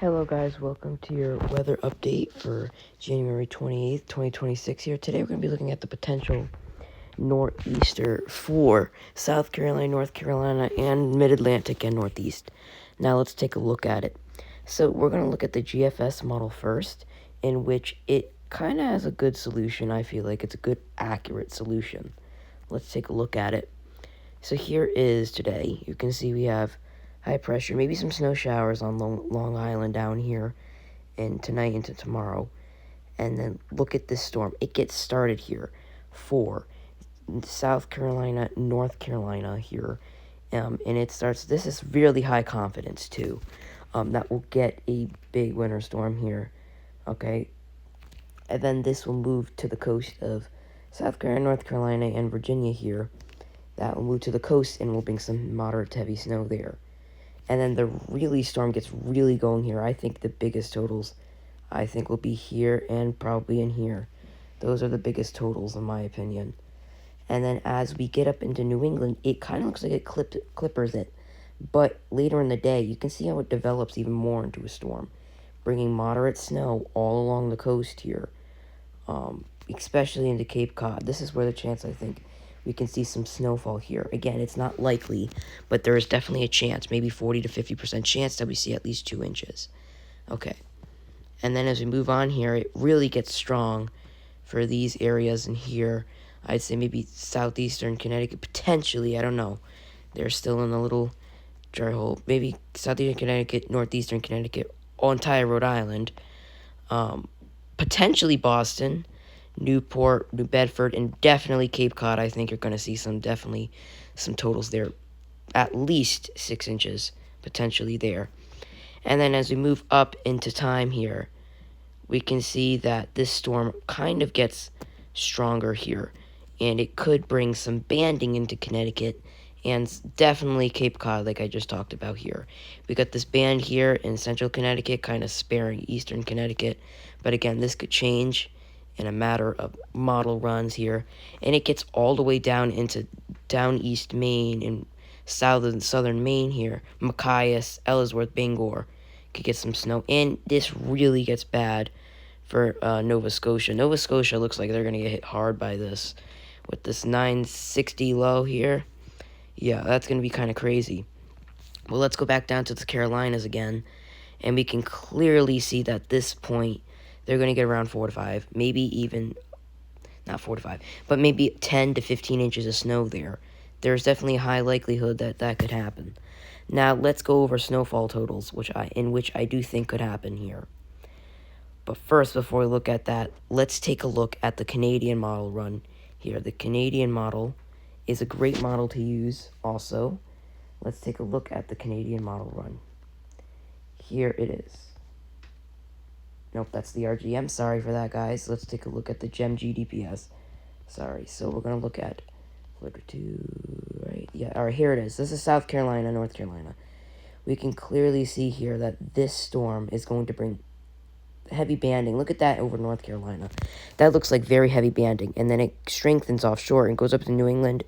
Hello guys, welcome to your weather update for January 28th, 2026 here. Today we're going to be looking at the potential nor'easter for South Carolina, North Carolina, and Mid-Atlantic and Northeast. Now let's take a look at it. So we're going to look at the GFS model first, in which it kind of has a good solution. I feel like it's a good, accurate solution. Let's take a look at it. So here is today. You can see we have high pressure, maybe some snow showers on Long Island down here, and tonight into tomorrow. And then look at this storm. It gets started here for South Carolina, North Carolina here. And it starts, this is really high confidence too. That will get a big winter storm here. Okay. And then this will move to the coast of South Carolina, North Carolina, and Virginia here. That will move to the coast and will bring some moderate to heavy snow there. And then the really storm gets really going here. I think the biggest totals, I think, will be here and probably in here. Those are the biggest totals, in my opinion. And then as we get up into New England, it kind of looks like it clippers it. But later in the day, you can see how it develops even more into a storm, bringing moderate snow all along the coast here, especially into Cape Cod. This is where the chance, I think, we can see some snowfall here. Again, it's not likely, but there is definitely a chance, maybe 40 to 50% chance that we see at least 2 inches. Okay. And then as we move on here, it really gets strong for these areas in here. I'd say maybe southeastern Connecticut, potentially, I don't know. They're still in a little dry hole. Maybe southeastern Connecticut, northeastern Connecticut, all entire Rhode Island. Potentially Boston, Newport, New Bedford, and definitely Cape Cod. I think you're going to see definitely some totals there. At least 6 inches, potentially there. And then as we move up into time here, we can see that this storm kind of gets stronger here. And it could bring some banding into Connecticut and definitely Cape Cod, like I just talked about here. We got this band here in central Connecticut, kind of sparing eastern Connecticut. But again, this could change in a matter of model runs here, and it gets all the way down into down east Maine and southern Maine here. Machias, Ellsworth, Bangor could get some snow, and this really gets bad for Nova Scotia. Nova Scotia looks like they're going to get hit hard by this with this 960 low here. Yeah, that's going to be kind of crazy. Well, let's go back down to the Carolinas again, and we can clearly see that at this point they're going to get around 4 to 5, maybe even, not 4 to 5, but maybe 10 to 15 inches of snow there. There's definitely a high likelihood that that could happen. Now, let's go over snowfall totals, which I do think could happen here. But first, before we look at that, let's take a look at the Canadian model run here. The Canadian model is a great model to use also. Let's take a look at the Canadian model run. Here it is. Nope, that's the RGM. Sorry for that, guys. Let's take a look at the GEM GDPS. Sorry. So we're going to look at flicker 2, right? Yeah, all right, here it is. This is South Carolina, North Carolina. We can clearly see here that this storm is going to bring heavy banding. Look at that over North Carolina. That looks like very heavy banding. And then it strengthens offshore and goes up to New England.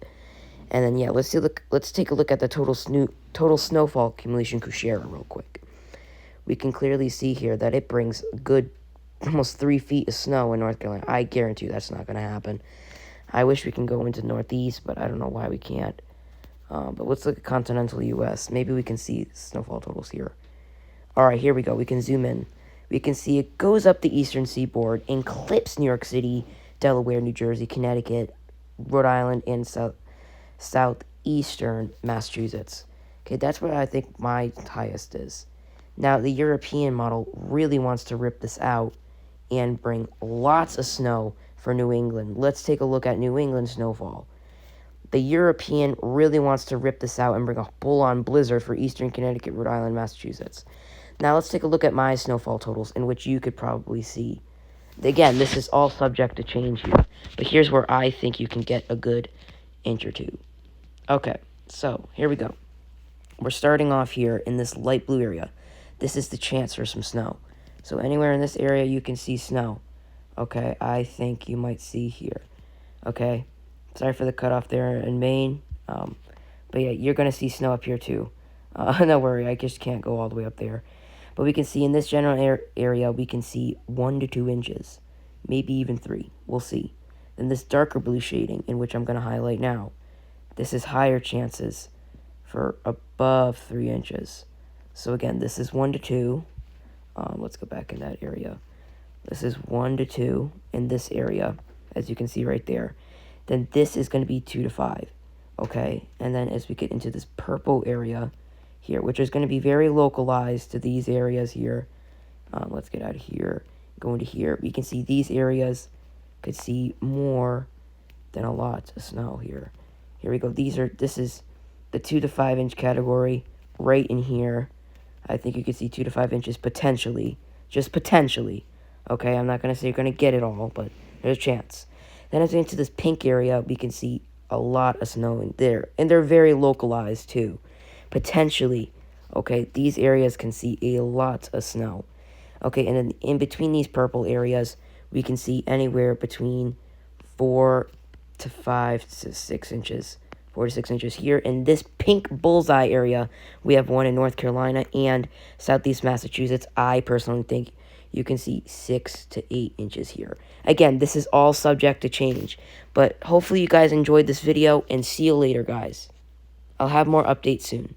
And then, yeah, let's take a look at the total snowfall accumulation Kushera real quick. We can clearly see here that it brings good almost 3 feet of snow in North Carolina. I guarantee you that's not going to happen. I wish we can go into Northeast, but I don't know why we can't. But let's look at continental U.S. Maybe we can see snowfall totals here. All right, here we go. We can zoom in. We can see it goes up the eastern seaboard and clips New York City, Delaware, New Jersey, Connecticut, Rhode Island, and southeastern Massachusetts. Okay, that's where I think my highest is. Now, the European model really wants to rip this out and bring lots of snow for New England. Let's take a look at New England snowfall. The European really wants to rip this out and bring a full-on blizzard for eastern Connecticut, Rhode Island, Massachusetts. Now, let's take a look at my snowfall totals, in which you could probably see. Again, this is all subject to change here, but here's where I think you can get a good inch or two. Okay, so here we go. We're starting off here in this light blue area. This is the chance for some snow. So anywhere in this area you can see snow. Okay, I think you might see here. Okay, sorry for the cutoff there in Maine. But yeah, you're going to see snow up here too. No worry, I just can't go all the way up there. But we can see in this general area, we can see 1 to 2 inches, maybe even 3. We'll see. Then this darker blue shading, in which I'm going to highlight now, this is higher chances for above 3 inches. So again, this is 1 to 2. Let's go back in that area. This is 1 to 2 in this area, as you can see right there. Then this is going to be 2 to 5. Okay, and then as we get into this purple area here, which is going to be very localized to these areas here. Let's get out of here, go into here. We can see these areas could see more than a lot of snow here. Here we go. This is the 2 to 5 inch category right in here. I think you could see 2 to 5 inches potentially, just potentially. Okay, I'm not going to say you're going to get it all, but there's a chance. Then as we get into this pink area, we can see a lot of snow in there, and they're very localized too. Potentially, okay, these areas can see a lot of snow. Okay, and then in between these purple areas, we can see anywhere between 4 to 5 to 6 inches. 4 to 6 inches here. In this pink bullseye area, we have one in North Carolina and Southeast Massachusetts. I personally think you can see 6 to 8 inches here. Again, this is all subject to change. But hopefully you guys enjoyed this video, and see you later, guys. I'll have more updates soon.